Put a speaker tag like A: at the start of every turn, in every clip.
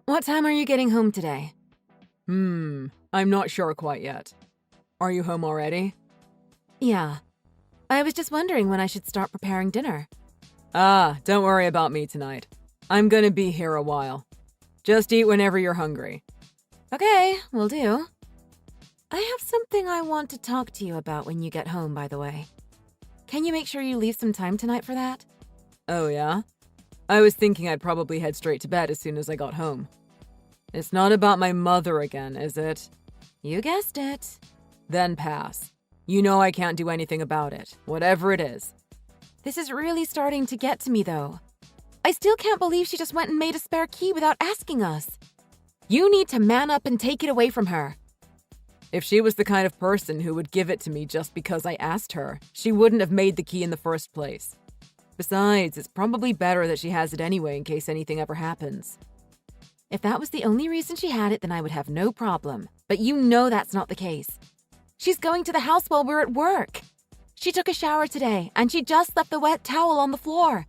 A: What time are you getting home today?
B: I'm not sure quite yet. Are you home already?
A: Yeah. I was just wondering when I should start preparing dinner.
B: Don't worry about me tonight. I'm gonna be here a while. Just eat whenever you're hungry.
A: Okay, will do. I have something I want to talk to you about when you get home, by the way. Can you make sure you leave some time tonight for that?
B: Oh yeah? I was thinking I'd probably head straight to bed as soon as I got home. It's not about my mother again, is it?
A: You guessed it.
B: Then pass. You know I can't do anything about it, whatever it is.
A: This is really starting to get to me, though. I still can't believe she just went and made a spare key without asking us. You need to man up and take it away from her.
B: If she was the kind of person who would give it to me just because I asked her, she wouldn't have made the key in the first place. Besides, it's probably better that she has it anyway in case anything ever happens.
A: If that was the only reason she had it, then I would have no problem. But you know that's not the case. She's going to the house while we're at work. She took a shower today, and she just left the wet towel on the floor.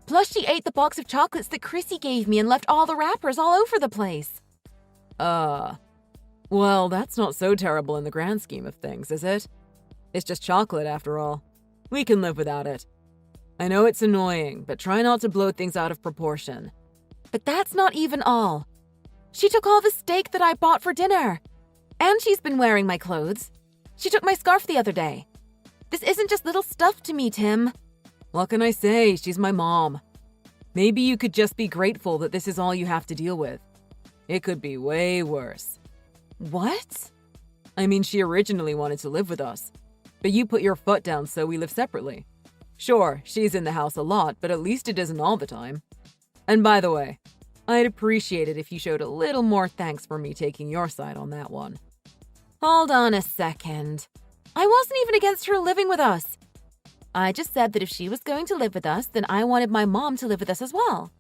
A: Plus, she ate the box of chocolates that Chrissy gave me and left all the wrappers all over the place.
B: Well, that's not so terrible in the grand scheme of things, is it? It's just chocolate, after all. We can live without it. I know it's annoying, but try not to blow things out of proportion.
A: But that's not even all. She took all the steak that I bought for dinner. And she's been wearing my clothes. She took my scarf the other day. This isn't just little stuff to me, Tim.
B: What can I say? She's my mom. Maybe you could just be grateful that this is all you have to deal with. It could be way worse.
A: What?
B: I mean, she originally wanted to live with us, but you put your foot down, so we live separately. Sure, she's in the house a lot, but at least it isn't all the time. And by the way, I'd appreciate it if you showed a little more thanks for me taking your side on that one.
A: Hold on a second. I wasn't even against her living with us. I just said that if she was going to live with us, then I wanted my mom to live with us as well.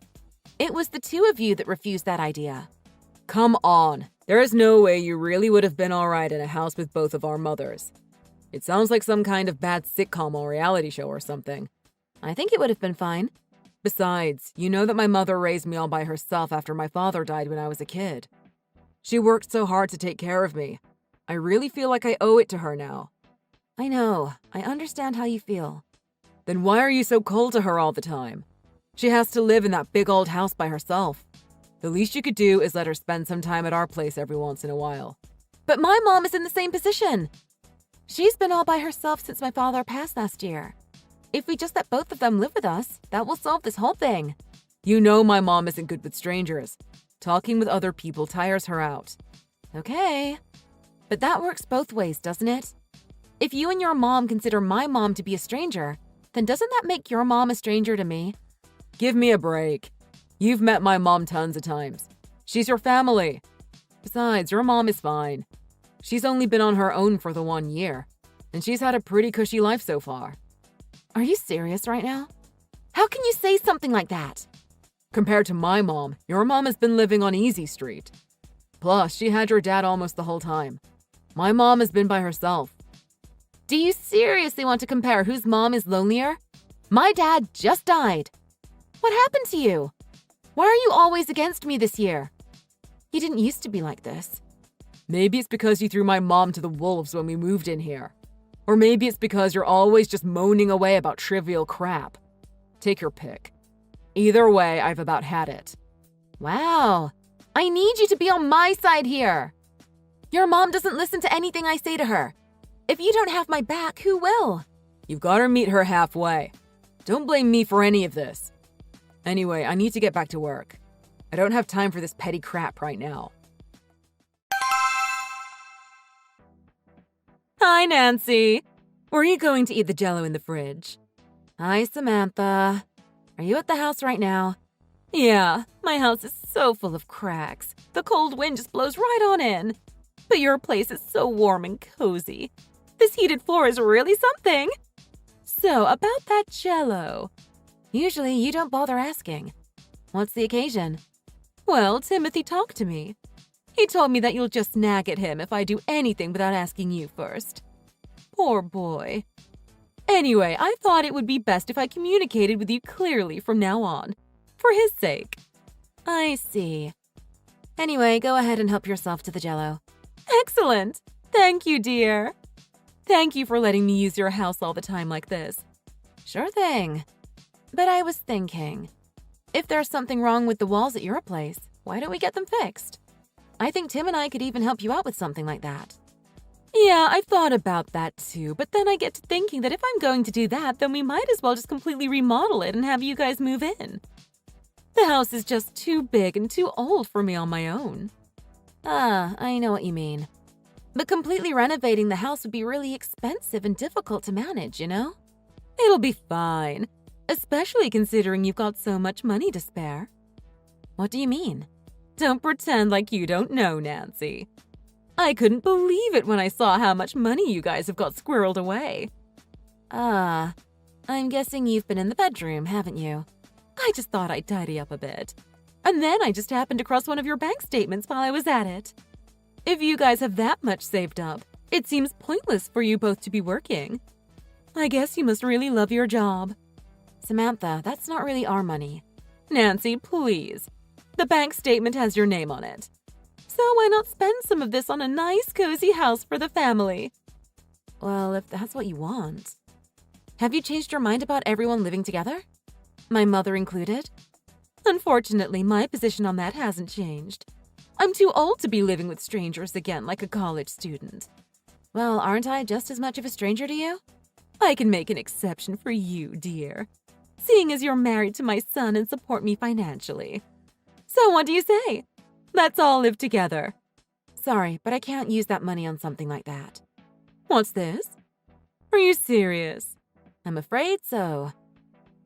A: It was the two of you that refused that idea.
B: Come on. There is no way you really would have been alright in a house with both of our mothers. It sounds like some kind of bad sitcom or reality show or something.
A: I think it would have been fine.
B: Besides, you know that my mother raised me all by herself after my father died when I was a kid. She worked so hard to take care of me. I really feel like I owe it to her now.
A: I know. I understand how you feel.
B: Then why are you so cold to her all the time? She has to live in that big old house by herself. The least you could do is let her spend some time at our place every once in a while.
A: But my mom is in the same position. She's been all by herself since my father passed last year. If we just let both of them live with us, that will solve this whole thing.
B: You know my mom isn't good with strangers. Talking with other people tires her out.
A: Okay. But that works both ways, doesn't it? If you and your mom consider my mom to be a stranger, then doesn't that make your mom a stranger to me?
B: Give me a break. You've met my mom tons of times. She's your family. Besides, your mom is fine. She's only been on her own for the 1 year, and she's had a pretty cushy life so far.
A: Are you serious right now? How can you say something like that?
B: Compared to my mom, your mom has been living on Easy Street. Plus, she had your dad almost the whole time. My mom has been by herself.
A: Do you seriously want to compare whose mom is lonelier? My dad just died. What happened to you? Why are you always against me this year? You didn't used to be like this.
B: Maybe it's because you threw my mom to the wolves when we moved in here. Or maybe it's because you're always just moaning away about trivial crap. Take your pick. Either way, I've about had it.
A: Wow. I need you to be on my side here. Your mom doesn't listen to anything I say to her. If you don't have my back, who will?
B: You've got to meet her halfway. Don't blame me for any of this. Anyway, I need to get back to work. I don't have time for this petty crap right now.
A: Hi, Nancy. Were you going to eat the Jell-O in the fridge? Hi, Samantha. Are you at the house right now? Yeah, my house is so full of cracks. The cold wind just blows right on in. But your place is so warm and cozy. This heated floor is really something. So, about that Jell-O. Usually, you don't bother asking. What's the occasion? Well, Timothy talked to me. He told me that you'll just nag at him if I do anything without asking you first. Poor boy. Anyway, I thought it would be best if I communicated with you clearly from now on. For his sake. I see. Anyway, go ahead and help yourself to the Jell-O. Excellent! Thank you, dear. Thank you for letting me use your house all the time like this. Sure thing. But I was thinking, if there's something wrong with the walls at your place, why don't we get them fixed? I think Tim and I could even help you out with something like that. Yeah, I've thought about that too, but then I get to thinking that if I'm going to do that, then we might as well just completely remodel it and have you guys move in. The house is just too big and too old for me on my own. I know what you mean. But completely renovating the house would be really expensive and difficult to manage, you know? It'll be fine, especially considering you've got so much money to spare. What do you mean? Don't pretend like you don't know, Nancy. I couldn't believe it when I saw how much money you guys have got squirreled away. I'm guessing you've been in the bedroom, haven't you? I just thought I'd tidy up a bit. And then I just happened across one of your bank statements while I was at it. If you guys have that much saved up, it seems pointless for you both to be working. I guess you must really love your job. Samantha, that's not really our money. Nancy, please. The bank statement has your name on it. So why not spend some of this on a nice, cozy house for the family? Well, if that's what you want. Have you changed your mind about everyone living together? My mother included? Unfortunately, my position on that hasn't changed. I'm too old to be living with strangers again like a college student. Well, aren't I just as much of a stranger to you? I can make an exception for you, dear, seeing as you're married to my son and support me financially. So what do you say? Let's all live together. Sorry, but I can't use that money on something like that. What's this? Are you serious? I'm afraid so.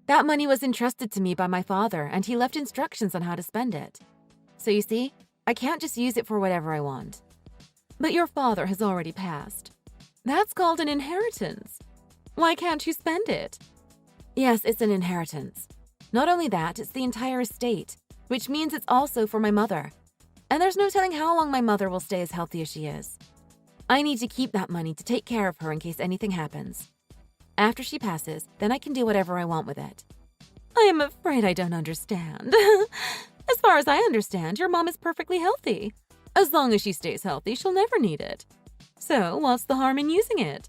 A: That money was entrusted to me by my father, and he left instructions on how to spend it. So you see, I can't just use it for whatever I want. But your father has already passed. That's called an inheritance. Why can't you spend it? Yes, it's an inheritance. Not only that, it's the entire estate, which means it's also for my mother. And there's no telling how long my mother will stay as healthy as she is. I need to keep that money to take care of her in case anything happens. After she passes, then I can do whatever I want with it. I am afraid I don't understand. As far as I understand, your mom is perfectly healthy. As long as she stays healthy, she'll never need it. So, what's the harm in using it?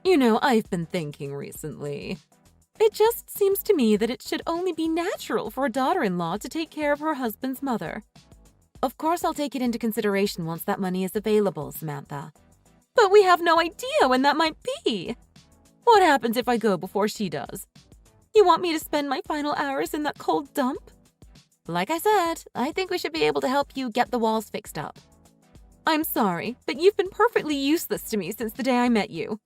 A: You know, I've been thinking recently. It just seems to me that it should only be natural for a daughter-in-law to take care of her husband's mother. Of course, I'll take it into consideration once that money is available, Samantha. But we have no idea when that might be. What happens if I go before she does? You want me to spend my final hours in that cold dump? Like I said, I think we should be able to help you get the walls fixed up. I'm sorry, but you've been perfectly useless to me since the day I met you.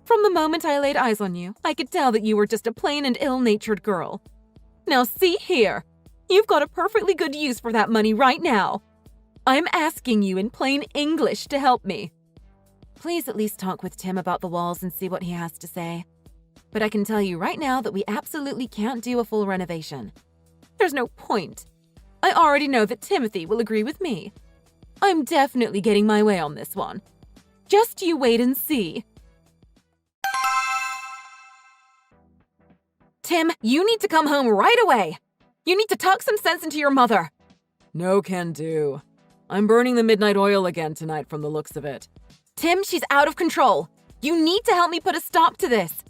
A: From the moment I laid eyes on you, I could tell that you were just a plain and ill-natured girl. Now see here. You've got a perfectly good use for that money right now. I'm asking you in plain English to help me. Please at least talk with Tim about the walls and see what he has to say. But I can tell you right now that we absolutely can't do a full renovation. There's no point. I already know that Timothy will agree with me. I'm definitely getting my way on this one. Just you wait and see. Tim, you need to come home right away. You need to talk some sense into your mother.
B: No can do. I'm burning the midnight oil again tonight from the looks of it.
A: Tim, she's out of control. You need to help me put a stop to this.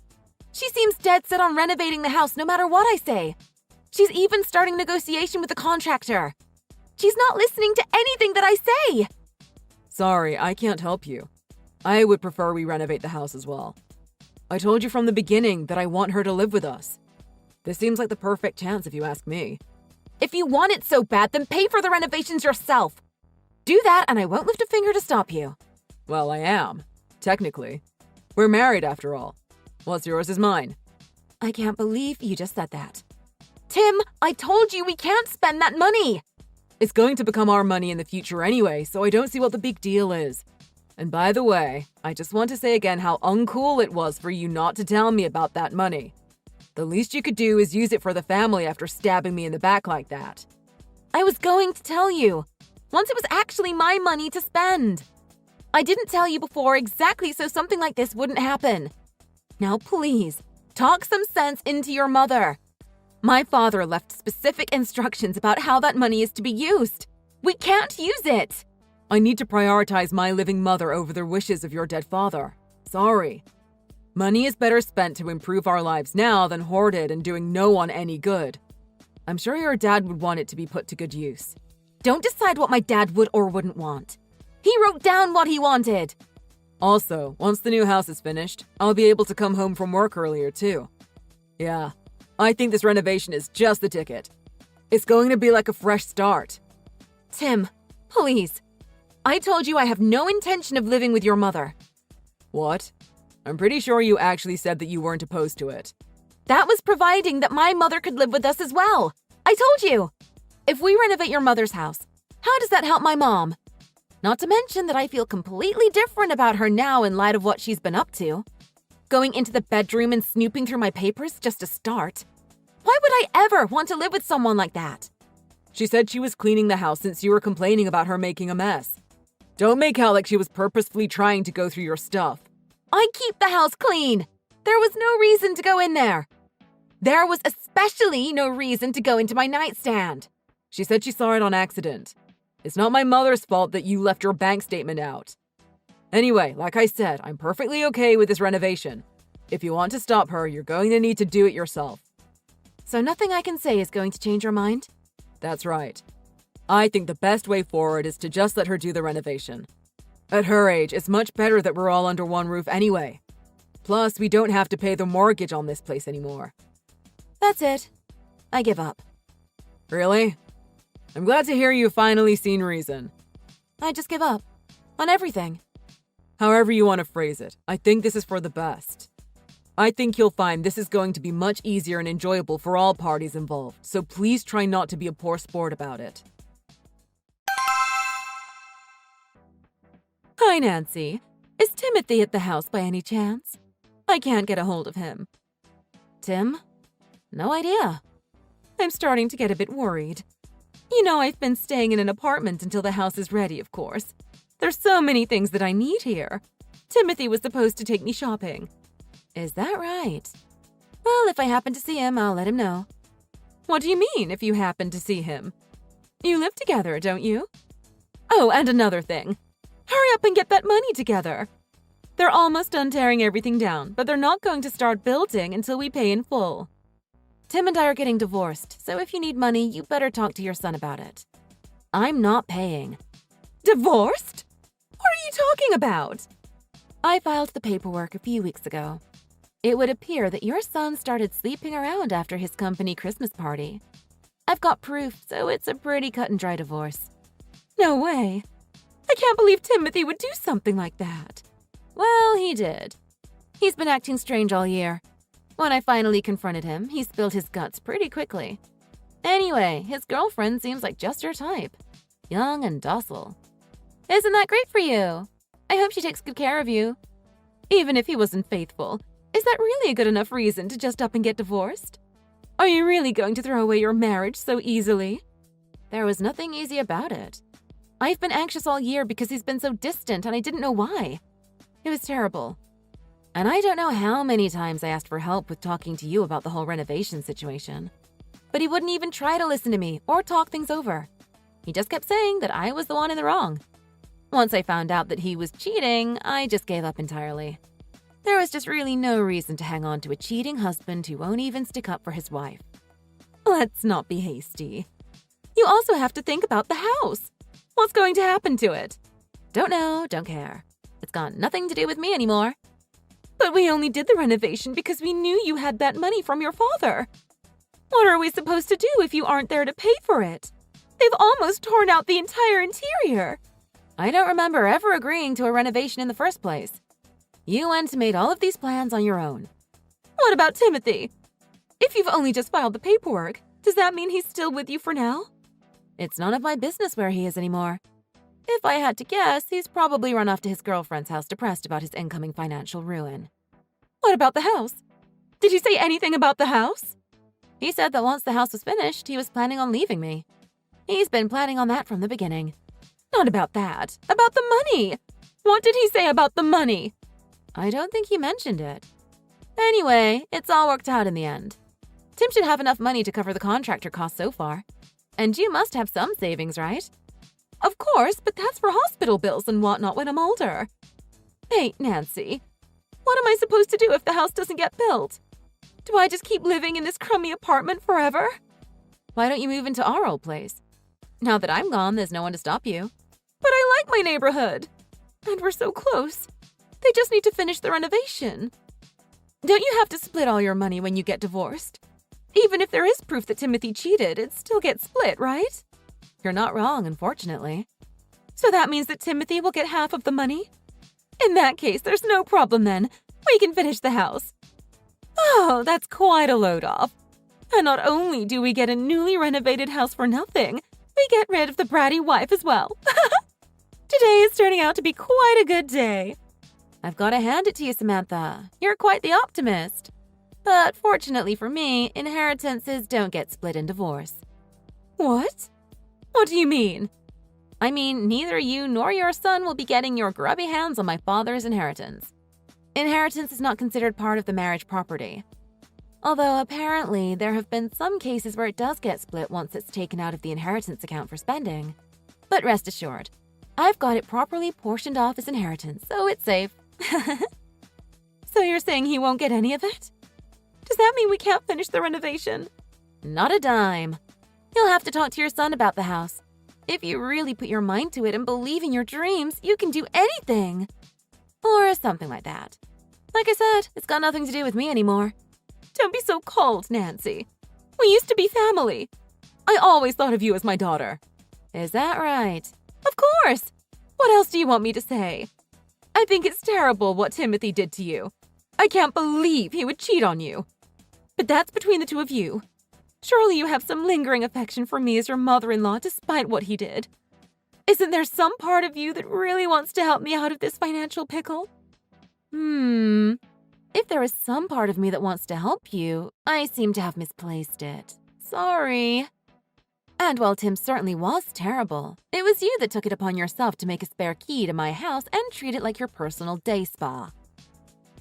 A: She seems dead set on renovating the house no matter what I say. She's even starting negotiation with the contractor. She's not listening to anything that I say.
B: Sorry, I can't help you. I would prefer we renovate the house as well. I told you from the beginning that I want her to live with us. This seems like the perfect chance if you ask me.
A: If you want it so bad, then pay for the renovations yourself. Do that and I won't lift a finger to stop you.
B: Well, I am. Technically. We're married after all. What's yours is mine.
A: I can't believe you just said that. Tim, I told you we can't spend that money.
B: It's going to become our money in the future anyway, so I don't see what the big deal is. And by the way, I just want to say again how uncool it was for you not to tell me about that money. The least you could do is use it for the family after stabbing me in the back like that.
A: I was going to tell you. Once it was actually my money to spend. I didn't tell you before exactly so something like this wouldn't happen. Now please, talk some sense into your mother. My father left specific instructions about how that money is to be used. We can't use it!
B: I need to prioritize my living mother over the wishes of your dead father. Sorry. Money is better spent to improve our lives now than hoarded and doing no one any good. I'm sure your dad would want it to be put to good use.
A: Don't decide what my dad would or wouldn't want. He wrote down what he wanted.
B: Also, once the new house is finished, I'll be able to come home from work earlier too. Yeah, I think this renovation is just the ticket. It's going to be like a fresh start.
A: Tim, please. I told you I have no intention of living with your mother.
B: What? I'm pretty sure you actually said that you weren't opposed to it.
A: That was providing that my mother could live with us as well. I told you. If we renovate your mother's house, how does that help my mom? Not to mention that I feel completely different about her now in light of what she's been up to. Going into the bedroom and snooping through my papers just to start. Why would I ever want to live with someone like that?
B: She said she was cleaning the house since you were complaining about her making a mess. Don't make out like she was purposefully trying to go through your stuff.
A: I keep the house clean. There was no reason to go in there. There was especially no reason to go into my nightstand.
B: She said she saw it on accident. It's not my mother's fault that you left your bank statement out. Anyway, like I said, I'm perfectly okay with this renovation. If you want to stop her, you're going to need to do it yourself.
A: So nothing I can say is going to change your mind?
B: That's right. I think the best way forward is to just let her do the renovation. At her age, it's much better that we're all under one roof anyway. Plus, we don't have to pay the mortgage on this place anymore.
A: That's it. I give up.
B: Really? I'm glad to hear you've finally seen reason.
A: I just give up. On everything.
B: However you want to phrase it, I think this is for the best. I think you'll find this is going to be much easier and enjoyable for all parties involved, so please try not to be a poor sport about it.
A: Hi, Nancy. Is Timothy at the house by any chance? I can't get a hold of him. Tim? No idea. I'm starting to get a bit worried. You know, I've been staying in an apartment until the house is ready, of course. There's so many things that I need here. Timothy was supposed to take me shopping. Is that right? Well, if I happen to see him, I'll let him know. What do you mean, if you happen to see him? You live together, don't you? Oh, and another thing. Hurry up and get that money together. They're almost done tearing everything down, but they're not going to start building until we pay in full. Tim and I are getting divorced, so if you need money, you better talk to your son about it. I'm not paying. Divorced? What are you talking about? I filed the paperwork a few weeks ago. It would appear that your son started sleeping around after his company Christmas party. I've got proof, so it's a pretty cut and dry divorce. No way. I can't believe Timothy would do something like that. Well, he did. He's been acting strange all year. When I finally confronted him, he spilled his guts pretty quickly. Anyway, his girlfriend seems like just your type. Young and docile. Isn't that great for you? I hope she takes good care of you. Even if he wasn't faithful, is that really a good enough reason to just up and get divorced? Are you really going to throw away your marriage so easily? There was nothing easy about it. I've been anxious all year because he's been so distant and I didn't know why. It was terrible. And I don't know how many times I asked for help with talking to you about the whole renovation situation. But he wouldn't even try to listen to me or talk things over. He just kept saying that I was the one in the wrong. Once I found out that he was cheating, I just gave up entirely. There was just really no reason to hang on to a cheating husband who won't even stick up for his wife. Let's not be hasty. You also have to think about the house. What's going to happen to it? Don't know, don't care. It's got nothing to do with me anymore. But we only did the renovation because we knew you had that money from your father. What are we supposed to do if you aren't there to pay for it? They've almost torn out the entire interior. I don't remember ever agreeing to a renovation in the first place. You went and made all of these plans on your own. What about Timothy? If you've only just filed the paperwork, does that mean he's still with you for now? It's none of my business where he is anymore. If I had to guess, he's probably run off to his girlfriend's house depressed about his incoming financial ruin. What about the house? Did he say anything about the house? He said that once the house was finished, he was planning on leaving me. He's been planning on that from the beginning. Not about that. About the money. What did he say about the money? I don't think he mentioned it. Anyway, it's all worked out in the end. Tim should have enough money to cover the contractor costs so far. And you must have some savings, right? Of course, but that's for hospital bills and whatnot when I'm older. Hey, Nancy, what am I supposed to do if the house doesn't get built? Do I just keep living in this crummy apartment forever?
B: Why don't you move into our old place? Now that I'm gone, there's no one to stop you.
A: But I like my neighborhood. And we're so close. They just need to finish the renovation. Don't you have to split all your money when you get divorced? Even if there is proof that Timothy cheated, it still gets split, right?
B: You're not wrong, unfortunately.
A: So that means that Timothy will get half of the money? In that case, there's no problem then. We can finish the house. Oh, that's quite a load off. And not only do we get a newly renovated house for nothing, we get rid of the bratty wife as well. Today is turning out to be quite a good day.
B: I've got to hand it to you, Samantha. You're quite the optimist. But fortunately for me, inheritances don't get split in divorce.
A: What? What do you mean?
B: I mean, neither you nor your son will be getting your grubby hands on my father's inheritance. Inheritance is not considered part of the marriage property. Although apparently there have been some cases where it does get split once it's taken out of the inheritance account for spending. But rest assured, I've got it properly portioned off as inheritance, so it's safe.
A: So you're saying he won't get any of it? Does that mean we can't finish the renovation?
B: Not a dime. You'll have to talk to your son about the house. If you really put your mind to it and believe in your dreams, you can do anything. Or something like that. Like I said, it's got nothing to do with me anymore.
A: Don't be so cold, Nancy. We used to be family. I always thought of you as my daughter.
B: Is that right?
A: Of course. What else do you want me to say? I think it's terrible what Timothy did to you. I can't believe he would cheat on you. But that's between the two of you. Surely you have some lingering affection for me as your mother-in-law despite what he did. Isn't there some part of you that really wants to help me out of this financial pickle?
B: If there is some part of me that wants to help you, I seem to have misplaced it. Sorry. And while Tim certainly was terrible, it was you that took it upon yourself to make a spare key to my house and treat it like your personal day spa.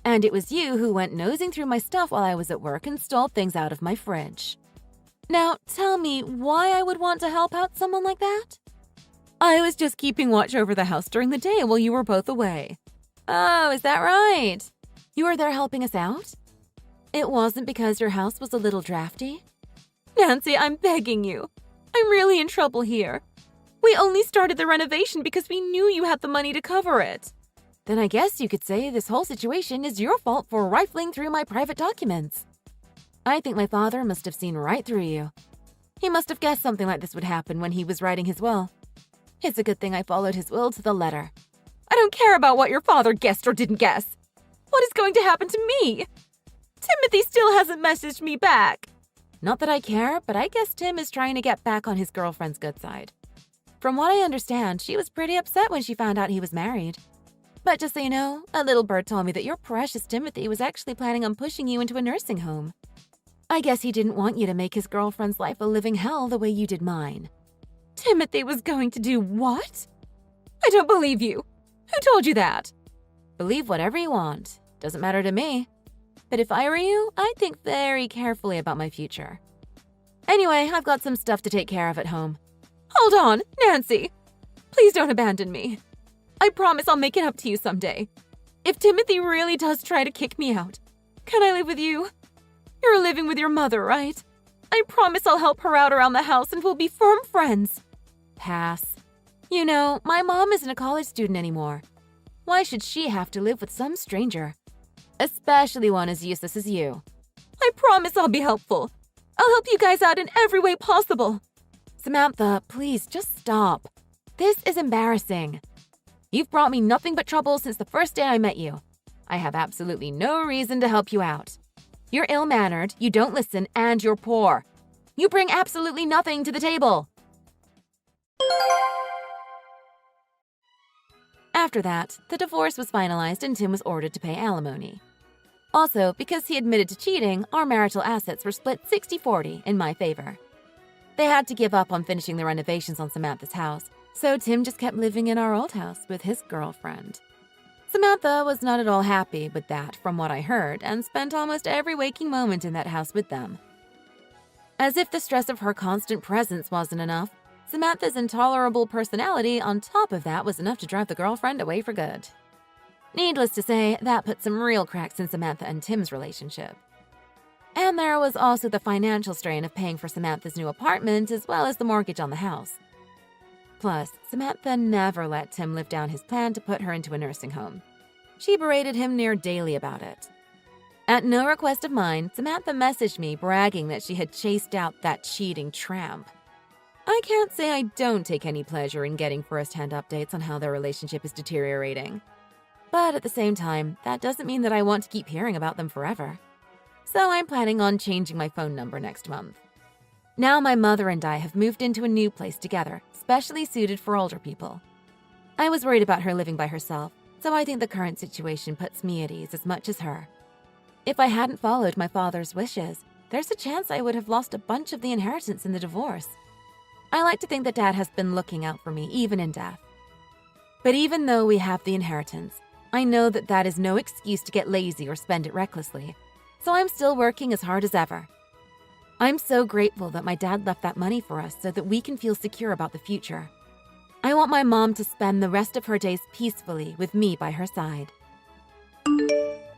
B: And it was you who went nosing through my stuff while I was at work and stole things out of my fridge. Now, tell me why I would want to help out someone like that?
A: I was just keeping watch over the house during the day while you were both away.
B: Oh, is that right? You were there helping us out? It wasn't because your house was a little drafty?
A: Nancy, I'm begging you. I'm really in trouble here. We only started the renovation because we knew you had the money to cover it.
B: Then I guess you could say this whole situation is your fault for rifling through my private documents. I think my father must have seen right through you. He must have guessed something like this would happen when he was writing his will. It's a good thing I followed his will to the letter.
A: I don't care about what your father guessed or didn't guess. What is going to happen to me? Timothy still hasn't messaged me back.
B: Not that I care, but I guess Tim is trying to get back on his girlfriend's good side. From what I understand, she was pretty upset when she found out he was married. But just so you know, a little bird told me that your precious Timothy was actually planning on pushing you into a nursing home. I guess he didn't want you to make his girlfriend's life a living hell the way you did mine.
A: Timothy was going to do what? I don't believe you. Who told you that?
B: Believe whatever you want. Doesn't matter to me. But if I were you, I'd think very carefully about my future. Anyway, I've got some stuff to take care of at home.
A: Hold on, Nancy. Please don't abandon me. I promise I'll make it up to you someday. If Timothy really does try to kick me out, can I live with you? You're living with your mother, right? I promise I'll help her out around the house and we'll be firm friends.
B: Pass. You know, my mom isn't a college student anymore. Why should she have to live with some stranger? Especially one as useless as you.
A: I promise I'll be helpful. I'll help you guys out in every way possible.
B: Samantha, please just stop. This is embarrassing. You've brought me nothing but trouble since the first day I met you. I have absolutely no reason to help you out. You're ill-mannered, you don't listen, and you're poor. You bring absolutely nothing to the table. After that, the divorce was finalized and Tim was ordered to pay alimony. Also, because he admitted to cheating, our marital assets were split 60-40 in my favor. They had to give up on finishing the renovations on Samantha's house, so Tim just kept living in our old house with his girlfriend. Samantha was not at all happy with that, from what I heard, and spent almost every waking moment in that house with them. As if the stress of her constant presence wasn't enough,
A: Samantha's intolerable personality on top of that was enough to drive the girlfriend away for good. Needless to say, that put some real cracks in Samantha and Tim's relationship. And there was also the financial strain of paying for Samantha's new apartment as well as the mortgage on the house. Plus, Samantha never let Tim live down his plan to put her into a nursing home. She berated him near daily about it. At no request of mine, Samantha messaged me bragging that she had chased out that cheating tramp. I can't say I don't take any pleasure in getting first-hand updates on how their relationship is deteriorating. But at the same time, that doesn't mean that I want to keep hearing about them forever. So I'm planning on changing my phone number next month. Now my mother and I have moved into a new place together, specially suited for older people. I was worried about her living by herself, so I think the current situation puts me at ease as much as her. If I hadn't followed my father's wishes, there's a chance I would have lost a bunch of the inheritance in the divorce. I like to think that Dad has been looking out for me even in death. But even though we have the inheritance, I know that that is no excuse to get lazy or spend it recklessly, so I'm still working as hard as ever. I'm so grateful that my dad left that money for us so that we can feel secure about the future. I want my mom to spend the rest of her days peacefully with me by her side.